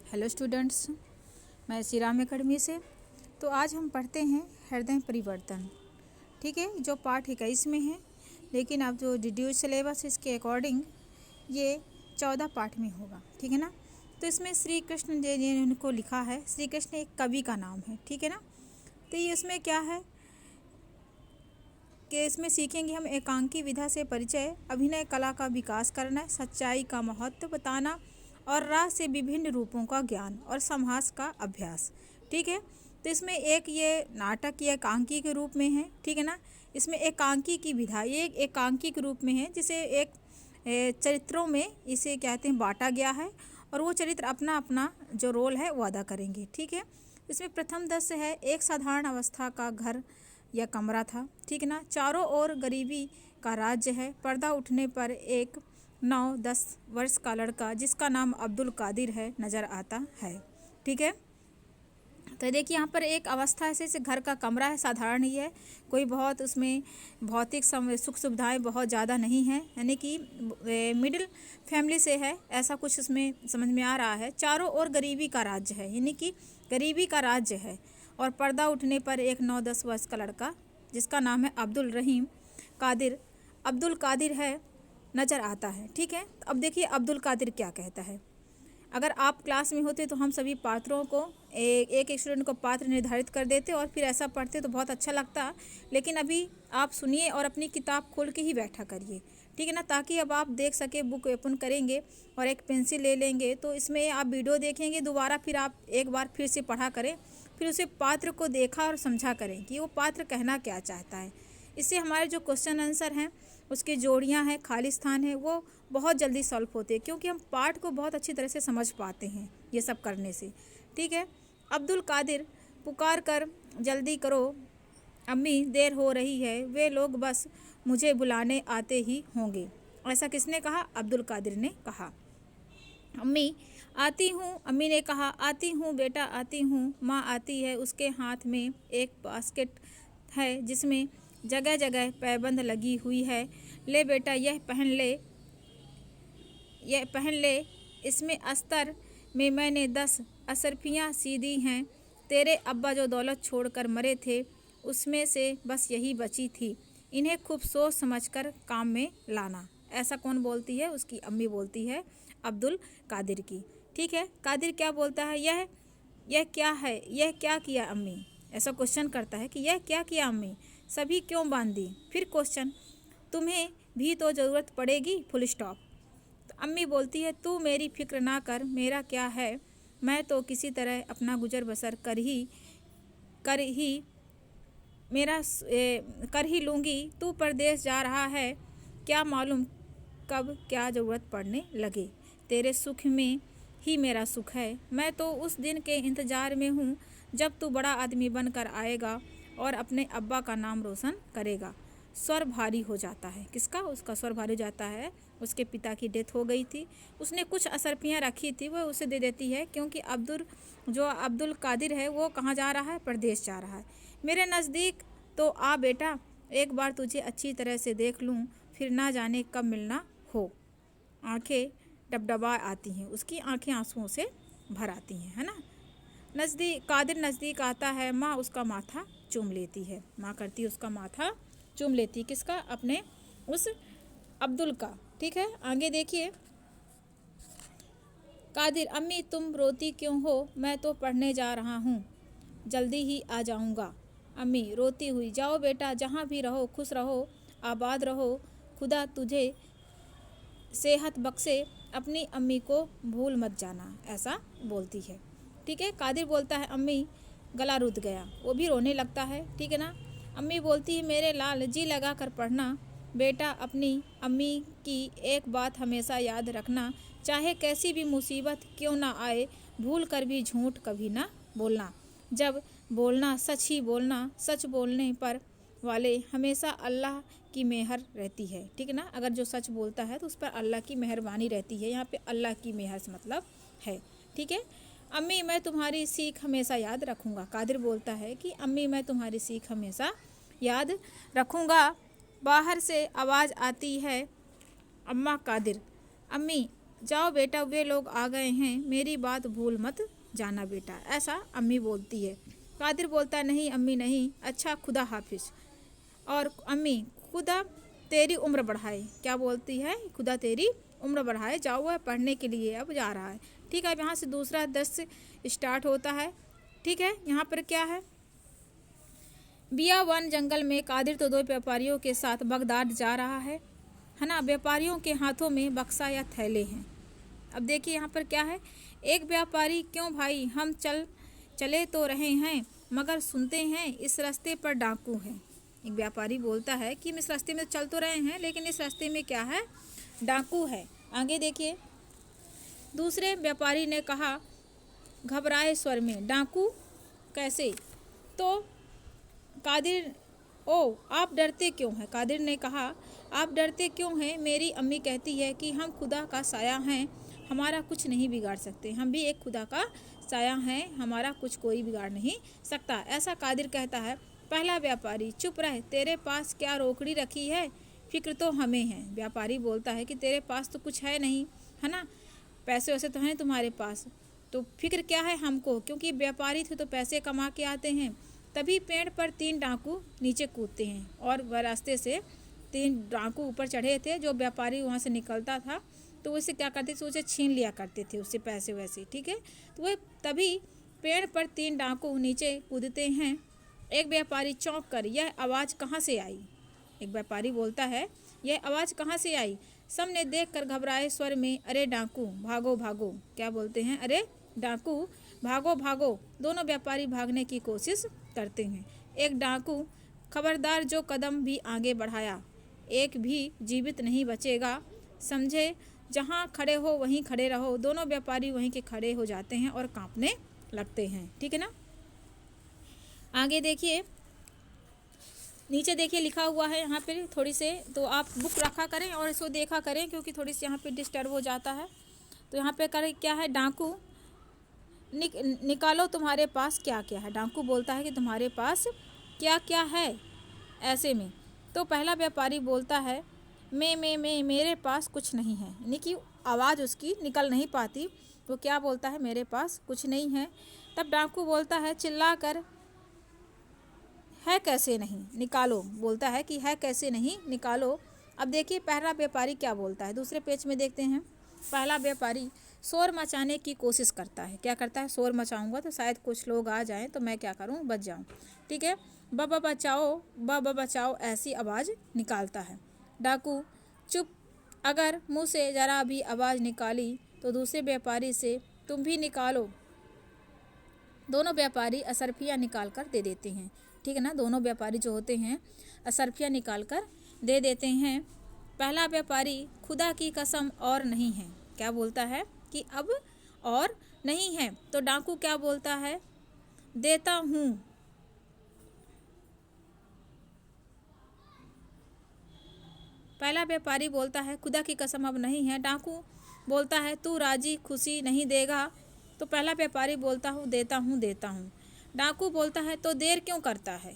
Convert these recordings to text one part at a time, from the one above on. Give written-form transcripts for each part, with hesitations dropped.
Hello students, मैं Shri Ram academy से। तो आज हम पढ़ते हैं हृदय परिवर्तन। ठीक है, जो पाठ 21 में है, लेकिन अब जो रिड्यूस सिलेबस इसके अकॉर्डिंग ये 14 पाठ में होगा। ठीक है ना। तो इसमें श्री कृष्ण जी ने उनको लिखा है। श्री कृष्ण एक कवि का नाम है। ठीक है ना। तो ये इसमें क्या है कि इसमें सीखेंगे हम एकांकी विधा से परिचय, अभिनय कला का विकास करना, सच्चाई का महत्व बताना और रास से विभिन्न रूपों का ज्ञान और समास का अभ्यास। ठीक है। तो इसमें एक ये नाटक ये एकांकी के रूप में है। ठीक है ना। इसमें एकांकी की विधा ये एक एकांकी के रूप में है, जिसे एक चरित्रों में इसे कहते हैं बांटा गया है और वो चरित्र अपना अपना जो रोल है वो अदा करेंगे। ठीक है। इसमें प्रथम दृश्य है एक साधारण अवस्था का घर या कमरा था। ठीक है ना। चारों ओर गरीबी का राज्य है। पर्दा उठने पर एक 9-10 वर्ष का लड़का जिसका नाम अब्दुल कादिर है नज़र आता है। ठीक है। तो देखिए यहाँ पर एक अवस्था ऐसे घर का कमरा है, साधारण ही है, कोई बहुत उसमें भौतिक सुख सुविधाएं बहुत ज़्यादा नहीं है, यानी कि मिडिल फैमिली से है, ऐसा कुछ उसमें समझ में आ रहा है। चारों ओर गरीबी का राज्य है, यानी कि गरीबी का राज्य है। और पर्दा उठने पर एक 9-10 वर्ष का लड़का जिसका नाम है अब्दुल कादिर है नज़र आता है। ठीक है। अब देखिए अब्दुल कादिर क्या कहता है। अगर आप क्लास में होते तो हम सभी पात्रों को एक स्टूडेंट को पात्र निर्धारित कर देते और फिर ऐसा पढ़ते तो बहुत अच्छा लगता। लेकिन अभी आप सुनिए और अपनी किताब खोल के ही बैठा करिए। ठीक है ना, ताकि अब आप देख सके, बुक ओपन करेंगे और एक पेंसिल ले लेंगे तो इसमें आप वीडियो देखेंगे दोबारा, फिर आप एक बार फिर से पढ़ा करें, फिर उसे पात्र को देखा और समझा करें कि वो पात्र कहना क्या चाहता है। इससे हमारे जो क्वेश्चन आंसर हैं, उसकी जोड़ियां हैं, खाली स्थान है, वो बहुत जल्दी सॉल्व होते हैं, क्योंकि हम पाठ को बहुत अच्छी तरह से समझ पाते हैं ये सब करने से। ठीक है। अब्दुल कादिर पुकार कर जल्दी करो अम्मी, देर हो रही है, वे लोग बस मुझे बुलाने आते ही होंगे। ऐसा किसने कहा? अब्दुल कादिर ने कहा। अम्मी आती हूँ, अम्मी ने कहा। आती हूँ बेटा आती हूँ। माँ आती है, उसके हाथ में एक बास्केट है जिसमें जगह जगह पैबंद लगी हुई है। ले बेटा यह पहन ले, इसमें अस्तर में मैंने 10 असरफियाँ सी दी हैं। तेरे अब्बा जो दौलत छोड़कर मरे थे उसमें से बस यही बची थी, इन्हें खूब सोच समझकर काम में लाना। ऐसा कौन बोलती है? उसकी अम्मी बोलती है अब्दुल कादिर की। ठीक है। कादिर क्या बोलता है? यह क्या है? यह क्या किया अम्मी? ऐसा क्वेश्चन करता है कि यह क्या किया अम्मी? सभी क्यों बांध दी? फिर क्वेश्चन, तुम्हें भी तो ज़रूरत पड़ेगी, फुल स्टॉप। तो अम्मी बोलती है तू मेरी फिक्र ना कर, मेरा क्या है, मैं तो किसी तरह अपना गुजर बसर कर ही लूँगी। तू परदेश जा रहा है, क्या मालूम कब क्या ज़रूरत पड़ने लगे। तेरे सुख में ही मेरा सुख है। मैं तो उस दिन के इंतज़ार में हूँ जब तू बड़ा आदमी बनकर आएगा और अपने अब्बा का नाम रोशन करेगा। स्वर भारी हो जाता है। किसका? उसका स्वर भारी हो जाता है। उसके पिता की डेथ हो गई थी, उसने कुछ असरफियाँ रखी थी, वो उसे दे देती है, क्योंकि अब्दुल कादिर है वो कहाँ जा रहा है? प्रदेश जा रहा है। मेरे नज़दीक तो आ बेटा, एक बार तुझे अच्छी तरह से देख लूँ, फिर ना जाने कब मिलना हो। आंखें डबडबा आती हैं, उसकी आंखें आंसुओं से भर आती हैं, है ना। कादिर नज़दीक आता है, माँ उसका माथा चूम लेती है। माँ करती उसका माथा चूम लेती, किसका? अपने उस अब्दुल का। ठीक है। आगे देखिए कादिर, अम्मी तुम रोती क्यों हो? मैं तो पढ़ने जा रहा हूँ, जल्दी ही आ जाऊँगा। अम्मी रोती हुई, जाओ बेटा, जहाँ भी रहो खुश रहो, आबाद रहो, खुदा तुझे सेहत बख्शे, अपनी अम्मी को भूल मत जाना। ऐसा बोलती है। ठीक है। कादिर बोलता है अम्मी, गला रुध गया, वो भी रोने लगता है। ठीक है ना। अम्मी बोलती है मेरे लाल, जी लगा कर पढ़ना बेटा, अपनी अम्मी की एक बात हमेशा याद रखना, चाहे कैसी भी मुसीबत क्यों ना आए, भूल कर भी झूठ कभी ना बोलना। जब बोलना सच ही बोलना, सच बोलने पर वाले हमेशा अल्लाह की मेहर रहती है। ठीक है ना। अगर जो सच बोलता है तो उस पर अल्लाह की मेहरबानी रहती है। यहाँ पे अल्लाह की मेहर से मतलब है। ठीक है। अम्मी मैं तुम्हारी सीख हमेशा याद रखूँगा। कादिर बोलता है कि अम्मी मैं तुम्हारी सीख हमेशा याद रखूँगा। बाहर से आवाज़ आती है, अम्मा कादिर। अम्मी जाओ बेटा, वे लोग आ गए हैं, मेरी बात भूल मत जाना बेटा, ऐसा अम्मी बोलती है। कादिर बोलता नहीं अम्मी नहीं, अच्छा खुदा हाफिज। और अम्मी, खुदा तेरी उम्र बढ़ाए। क्या बोलती है? खुदा तेरी उम्र बढ़ाए। जाओ, वह पढ़ने के लिए अब जा रहा है। ठीक है, अब यहाँ से दूसरा दृश्य स्टार्ट होता है। ठीक है, यहाँ पर क्या है? बियावन जंगल में कादिर तो दो व्यापारियों के साथ बगदाद जा रहा है ना। व्यापारियों के हाथों में बक्सा या थैले हैं। अब देखिए यहाँ पर क्या है? एक व्यापारी, क्यों भाई, हम चले तो रहे हैं, मगर सुनते हैं इस रास्ते पर डाकू हैं। एक व्यापारी बोलता है कि हम इस रास्ते में चल तो रहे हैं, लेकिन इस रास्ते में क्या है? डाकू है। आगे देखिए, दूसरे व्यापारी ने कहा घबराए स्वर में, डाकू कैसे? तो कादिर, ओ आप डरते क्यों हैं? कादिर ने कहा आप डरते क्यों हैं? मेरी अम्मी कहती है कि हम खुदा का साया हैं, हमारा कुछ नहीं बिगाड़ सकते। हम भी एक खुदा का साया हैं, हमारा कुछ कोई बिगाड़ नहीं सकता, ऐसा कादिर कहता है। पहला व्यापारी, चुप रह, तेरे पास क्या रोकड़ी रखी है? फिक्र तो हमें है। व्यापारी बोलता है कि तेरे पास तो कुछ है नहीं, है ना, पैसे वैसे तो हैं तुम्हारे पास, तो फिक्र क्या है हमको, क्योंकि व्यापारी थे तो पैसे कमा के आते हैं। तभी पेड़ पर 3 डाकू नीचे कूदते हैं, और वह रास्ते से 3 डाकू ऊपर चढ़े थे। जो व्यापारी वहाँ से निकलता था तो उससे क्या करते थे? उसे छीन लिया करते थे, उससे पैसे वैसे। ठीक है, तो वह तभी पेड़ पर 3 डाकू नीचे कूदते हैं। एक व्यापारी चौंक कर, यह आवाज़ कहाँ से आई? एक व्यापारी बोलता है, यह आवाज़ कहाँ से आई? सबने देख कर घबराए स्वर में, अरे डाकू भागो भागो। क्या बोलते हैं? अरे डाकू भागो भागो। दोनों व्यापारी भागने की कोशिश करते हैं। एक डाकू, खबरदार, जो कदम भी आगे बढ़ाया एक भी जीवित नहीं बचेगा, समझे? जहाँ खड़े हो वहीं खड़े रहो। दोनों व्यापारी वहीं के खड़े हो जाते हैं और कांपने लगते हैं। ठीक है ना। आगे देखिए, नीचे देखिए लिखा हुआ है यहाँ पे थोड़ी से, तो आप बुक रखा करें और इसको देखा करें, क्योंकि थोड़ी सी यहाँ पे डिस्टर्ब हो जाता है। तो यहाँ पे करें क्या है? डाकू निकालो तुम्हारे पास क्या क्या है। डाकू बोलता है कि तुम्हारे पास क्या क्या है ऐसे में। तो पहला व्यापारी बोलता है मैं मेरे पास कुछ नहीं है, यानी कि आवाज़ उसकी निकल नहीं पाती। तो क्या बोलता है? मेरे पास कुछ नहीं है। तब डाकू बोलता है चिल्ला कर, है कैसे नहीं, निकालो। बोलता है कि है कैसे नहीं, निकालो। अब देखिए पहला व्यापारी क्या बोलता है, दूसरे पेज में देखते हैं। पहला व्यापारी शोर मचाने की कोशिश करता है। क्या करता है? शोर मचाऊंगा तो शायद कुछ लोग आ जाएं तो मैं क्या करूं? बच जाऊं। ठीक है, बाबा बचाओ, बाबा बचाओ, ऐसी आवाज़ निकालता है। डाकू, चुप, अगर मुंह से ज़रा भी आवाज़ निकाली तो दूसरे व्यापारी से तुम भी निकालो। दोनों व्यापारी असरफियाँ निकाल कर दे देते हैं। ठीक है ना, दोनों व्यापारी जो होते हैं असरफियाँ निकाल कर दे देते हैं। पहला व्यापारी, खुदा की कसम और नहीं है। क्या बोलता है? कि अब और नहीं है। तो डाकू क्या बोलता है? देता हूँ। पहला व्यापारी बोलता है खुदा की कसम अब नहीं है। डाकू बोलता है तू राजी खुशी नहीं देगा। तो पहला व्यापारी बोलता हूँ देता हूँ देता हूँ। डाकू बोलता है तो देर क्यों करता है?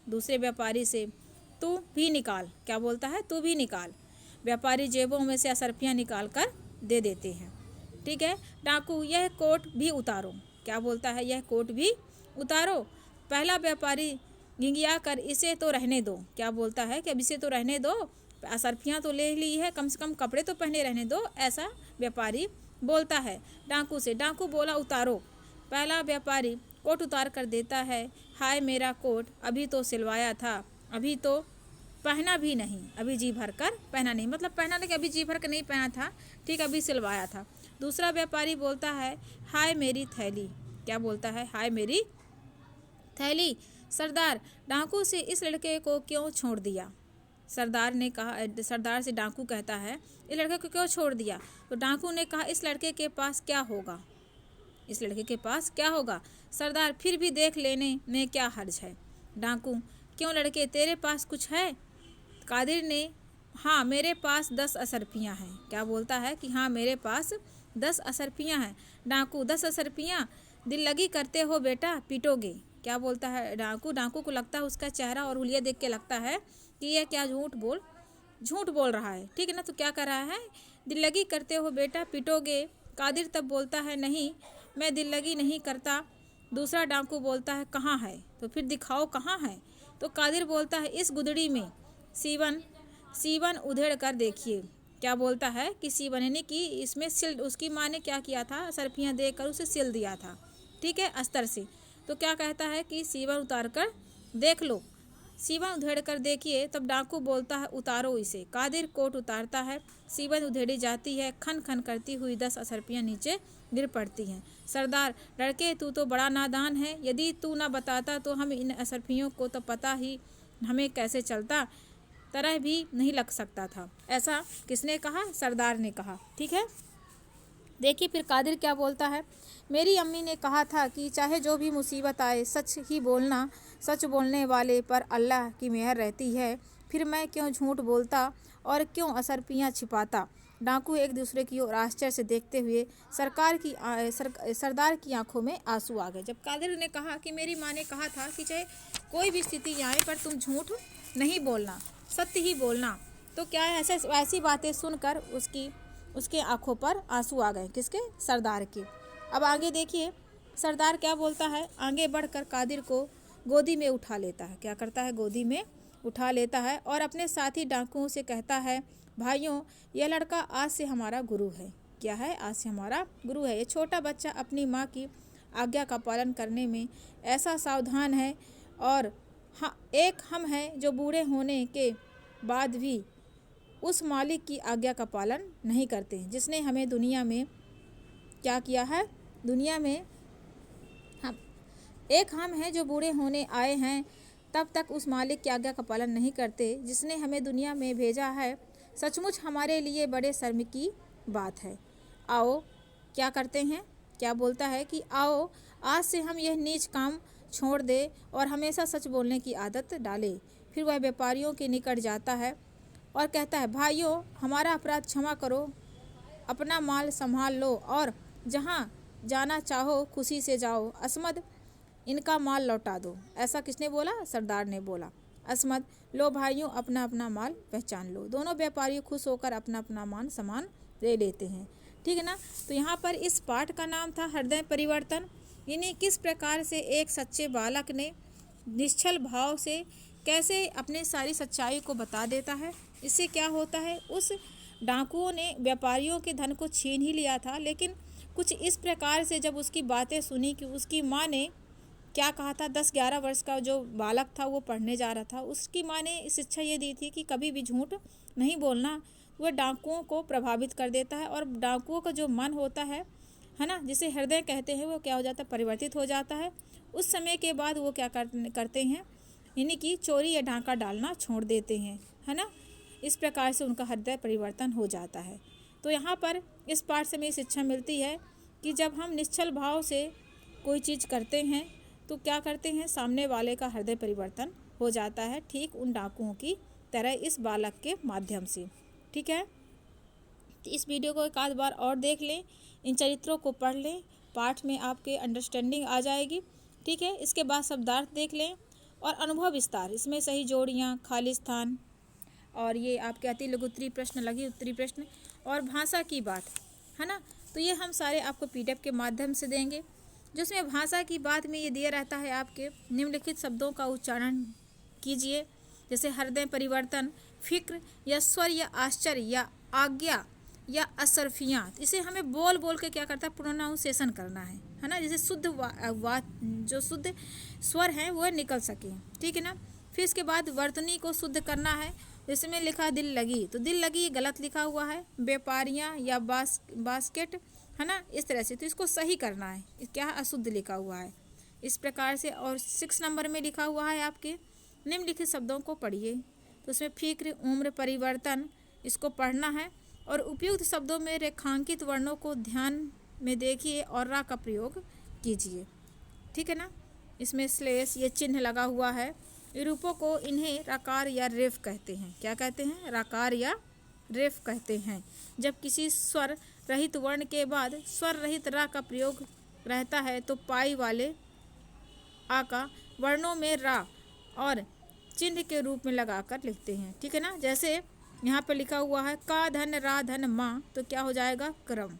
दूसरे व्यापारी से तू भी निकाल। क्या बोलता है? तू भी निकाल। व्यापारी जेबों में से असरफियाँ निकाल कर दे देते हैं। ठीक है, डाकू यह कोट भी उतारो। क्या बोलता है? यह कोट भी उतारो। पहला व्यापारी गिंगिया कर इसे तो रहने दो। क्या बोलता है? कि अब इसे तो रहने दो, असरफियाँ तो ले ली है, कम से कम कपड़े तो पहने रहने दो, ऐसा व्यापारी बोलता है डाकू से। डाकू बोला उतारो। पहला व्यापारी कोट उतार कर देता है। हाय मेरा कोट, अभी तो सिलवाया था, अभी तो पहना भी नहीं, अभी जी भर कर पहना नहीं, मतलब पहना नहीं, अभी जी भर कर नहीं पहना था, ठीक, अभी सिलवाया था। दूसरा व्यापारी बोलता है हाय मेरी थैली। क्या बोलता है? हाय मेरी थैली। सरदार, डाकू से इस लड़के को क्यों छोड़ दिया? सरदार ने कहा, सरदार से डाकू कहता है इस लड़के को क्यों छोड़ दिया? तो डाकू ने कहा इस लड़के के पास क्या होगा, इस लड़के के पास क्या होगा? सरदार, फिर भी देख लेने में क्या हर्ज है? डाकू, क्यों लड़के, तेरे पास कुछ है? कादिर ने, हाँ मेरे पास 10 असरफियाँ हैं। क्या बोलता है? कि हाँ मेरे पास 10 असरफियाँ हैं। डाकू, 10 असरफियाँ, दिल लगी करते हो बेटा, पीटोगे। क्या बोलता है डाकू? डाकू को लगता है उसका चेहरा और हुलिया देख के लगता है कि यह क्या झूठ बोल रहा है। ठीक है ना, तो क्या कर रहा है? दिल्लगी करते हो बेटा, पिटोगे। कादिर तब बोलता है नहीं, मैं दिल्लगी नहीं करता। दूसरा डाकू बोलता है कहाँ है, तो फिर दिखाओ कहाँ है। तो कादिर बोलता है इस गुदड़ी में। सीवन उधेड़ कर देखिए। क्या बोलता है कि सीवन यानी कि इसमें सिल, उसकी माँ ने क्या किया था, सरफियाँ देकर उसे सिल दिया था, ठीक है, अस्तर से। तो क्या कहता है कि सीवन उतार कर देख लो। सीवन उधेड़ कर देखिए। तब डाकू बोलता है उतारो इसे। कादिर कोट उतारता है। सीवन उधेड़ी जाती है। खन खन करती हुई 10 असरफियाँ नीचे गिर पड़ती हैं। सरदार, लड़के तू तो बड़ा नादान है, यदि तू ना बताता तो हम इन असरफियों को तो पता ही हमें कैसे चलता, तरह भी नहीं लग सकता था। ऐसा किसने कहा? सरदार ने कहा, ठीक है। देखिए फिर कादिर क्या बोलता है। मेरी अम्मी ने कहा था कि चाहे जो भी मुसीबत आए सच ही बोलना, सच बोलने वाले पर अल्लाह की मेहर रहती है। फिर मैं क्यों झूठ बोलता और क्यों असरपियाँ छिपाता। डाकू एक दूसरे की ओर आश्चर्य से देखते हुए सरदार की आंखों में आंसू आ गए। जब कादिर ने कहा कि मेरी माँ ने कहा था कि चाहे कोई भी स्थिति आए पर तुम झूठ नहीं बोलना, सत्य ही बोलना, तो क्या है, ऐसी बातें सुनकर उसके आंखों पर आंसू आ गए। किसके? सरदार के। अब आगे देखिए सरदार क्या बोलता है। आगे बढ़कर कादिर को गोदी में उठा लेता है। क्या करता है? गोदी में उठा लेता है और अपने साथी डाकुओं से कहता है भाइयों, यह लड़का आज से हमारा गुरु है। क्या है? आज से हमारा गुरु है। ये छोटा बच्चा अपनी माँ की आज्ञा का पालन करने में ऐसा सावधान है और हाँ, एक हम हैं जो बूढ़े होने के बाद भी उस मालिक की आज्ञा का पालन नहीं करते हैं जिसने हमें दुनिया में क्या किया है। दुनिया में हम हैं जो बूढ़े होने आए हैं तब तक उस मालिक की आज्ञा का पालन नहीं करते जिसने हमें दुनिया में भेजा है। सचमुच हमारे लिए बड़े शर्म की बात है। आओ, क्या करते हैं, क्या बोलता है कि आओ आज से हम यह नीच काम छोड़ दे और हमेशा सच बोलने की आदत डाले। फिर वह व्यापारियों के निकट जाता है और कहता है भाइयों, हमारा अपराध क्षमा करो, अपना माल संभाल लो और जहाँ जाना चाहो खुशी से जाओ। असमद, इनका माल लौटा दो। ऐसा किसने बोला? सरदार ने बोला। असमद, लो भाइयों, अपना अपना माल पहचान लो। दोनों व्यापारी खुश होकर अपना अपना मान सामान ले लेते हैं, ठीक है ना। तो यहाँ पर इस पाठ का नाम था हृदय परिवर्तन। यानी किस प्रकार से एक सच्चे बालक ने निश्चल भाव से कैसे अपने सारी सच्चाई को बता देता है। इससे क्या होता है, उस डाकुओं ने व्यापारियों के धन को छीन ही लिया था, लेकिन कुछ इस प्रकार से जब उसकी बातें सुनी कि उसकी माँ ने क्या कहा था, 10-11 वर्ष का जो बालक था वो पढ़ने जा रहा था, उसकी माँ ने शिक्षा ये दी थी कि कभी भी झूठ नहीं बोलना। वह डाकुओं को प्रभावित कर देता है और डाकुओं का जो मन होता है ना, जिसे हृदय कहते हैं, वो क्या हो जाता है, परिवर्तित हो जाता है। उस समय के बाद वो क्या करते हैं, यानी कि चोरी या ढाका डालना छोड़ देते हैं, है ना। इस प्रकार से उनका हृदय परिवर्तन हो जाता है। तो यहाँ पर इस पाठ से हमें शिक्षा मिलती है कि जब हम निश्चल भाव से कोई चीज़ करते हैं तो क्या करते हैं, सामने वाले का हृदय परिवर्तन हो जाता है, ठीक उन डाकुओं की तरह इस बालक के माध्यम से, ठीक है। तो इस वीडियो को एक आध बार और देख लें, इन चरित्रों को पढ़ लें, पाठ में आपके अंडरस्टैंडिंग आ जाएगी, ठीक है। इसके बाद शब्दार्थ देख लें और अनुभव विस्तार, इसमें सही जोड़ियाँ, खाली स्थान और ये आपके अति लघु उत्तरी प्रश्न, लघु उत्तरी प्रश्न और भाषा की बात, है ना। तो ये हम सारे आपको PDF के माध्यम से देंगे, जिसमें भाषा की बात में ये दिया रहता है आपके निम्नलिखित शब्दों का उच्चारण कीजिए, जैसे हृदय परिवर्तन, फिक्र या स्वर या आश्चर्य या आज्ञा या असरफियाँ। इसे हमें बोल बोल के क्या करता है, प्रोनाउंसिएशन करना है ना, जैसे शुद्ध जो शुद्ध स्वर हैं वह निकल सके, ठीक है ना। फिर इसके बाद वर्तनी को शुद्ध करना है, जिसमें लिखा दिल लगी, तो दिल लगी गलत लिखा हुआ है, व्यापारियाँ या बास्केट, है ना, इस तरह से। तो इसको सही करना है, क्या अशुद्ध लिखा हुआ है इस प्रकार से। और 6 नंबर में लिखा हुआ है आपके निम्नलिखित शब्दों को पढ़िए, तो उसमें फिक्र, उम्र, परिवर्तन, इसको पढ़ना है और उपयुक्त शब्दों में रेखांकित वर्णों को ध्यान में देखिए और रा का प्रयोग कीजिए, ठीक है ना। इसमें स्लेश ये चिन्ह लगा हुआ है। रूपों को इन्हें रकार या रेफ कहते हैं। क्या कहते हैं? रकार या रेफ कहते हैं। जब किसी स्वर रहित वर्ण के बाद स्वर रहित रा का प्रयोग रहता है तो पाई वाले आ का वर्णों में रा और चिन्ह के रूप में लगाकर लिखते हैं, ठीक है ना। जैसे यहाँ पर लिखा हुआ है का धन रा धन माँ, तो क्या हो जाएगा क्रम,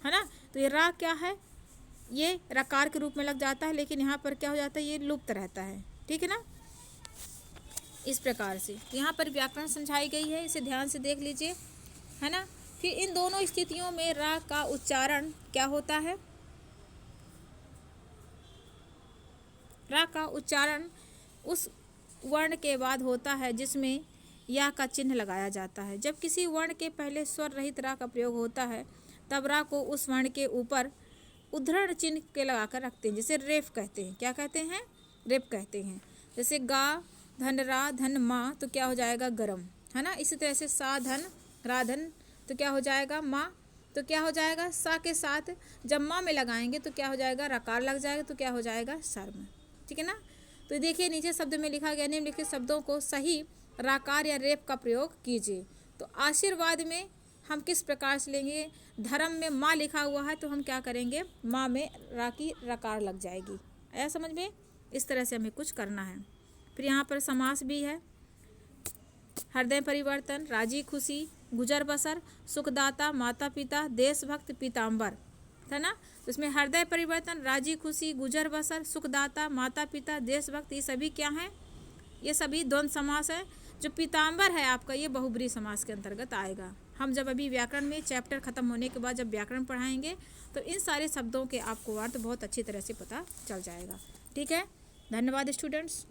है ना। तो ये रा क्या है, ये रकार के रूप में लग जाता है, लेकिन यहाँ पर क्या हो जाता है, ये लुप्त रहता है, ठीक है ना। इस प्रकार से यहाँ पर व्याकरण समझाई गई है, इसे ध्यान से देख लीजिए, है ना। फिर इन दोनों स्थितियों में रा का उच्चारण क्या होता है, रा का उच्चारण उस वर्ण के बाद होता है जिसमें या का चिन्ह लगाया जाता है। जब किसी वर्ण के पहले स्वर रहित रा का प्रयोग होता है तब रा को उस वर्ण के ऊपर उद्धरण चिन्ह के लगाकर रखते हैं, जैसे रेफ कहते हैं। क्या कहते हैं, रेफ कहते हैं। जैसे गा धन रा धन माँ, तो क्या हो जाएगा गरम, है ना। इसी तरह से सा धन रा धन, तो क्या हो जाएगा माँ, तो क्या हो जाएगा सा के साथ जब माँ में लगाएंगे तो क्या हो जाएगा रकार लग जाएगा, तो क्या हो जाएगा सर्म, ठीक है ना। तो देखिए नीचे शब्द में लिखा गया निम्नलिखित शब्दों को सही राकार या रेप का प्रयोग कीजिए। तो आशीर्वाद में हम किस प्रकार से लेंगे, धर्म में माँ लिखा हुआ है तो हम क्या करेंगे, माँ में रा की रकार लग जाएगी। आया समझ में, इस तरह से हमें कुछ करना है। फिर यहाँ पर समास भी है, हृदय परिवर्तन, राजी खुशी, गुजर बसर, सुखदाता, माता पिता, देशभक्त, पीताम्बर, है ना। तो इसमें हृदय परिवर्तन, राजी खुशी, गुजर बसर, सुखदाता, माता पिता, देशभक्त, ये सभी क्या हैं, ये सभी द्वंद्व समास है। जो पीताम्बर है आपका, ये बहुब्रीहि समास के अंतर्गत आएगा। हम जब अभी व्याकरण में चैप्टर खत्म होने के बाद जब व्याकरण पढ़ाएंगे तो इन सारे शब्दों के आपको अर्थ बहुत अच्छी तरह से पता चल जाएगा, ठीक है। धन्यवाद स्टूडेंट्स।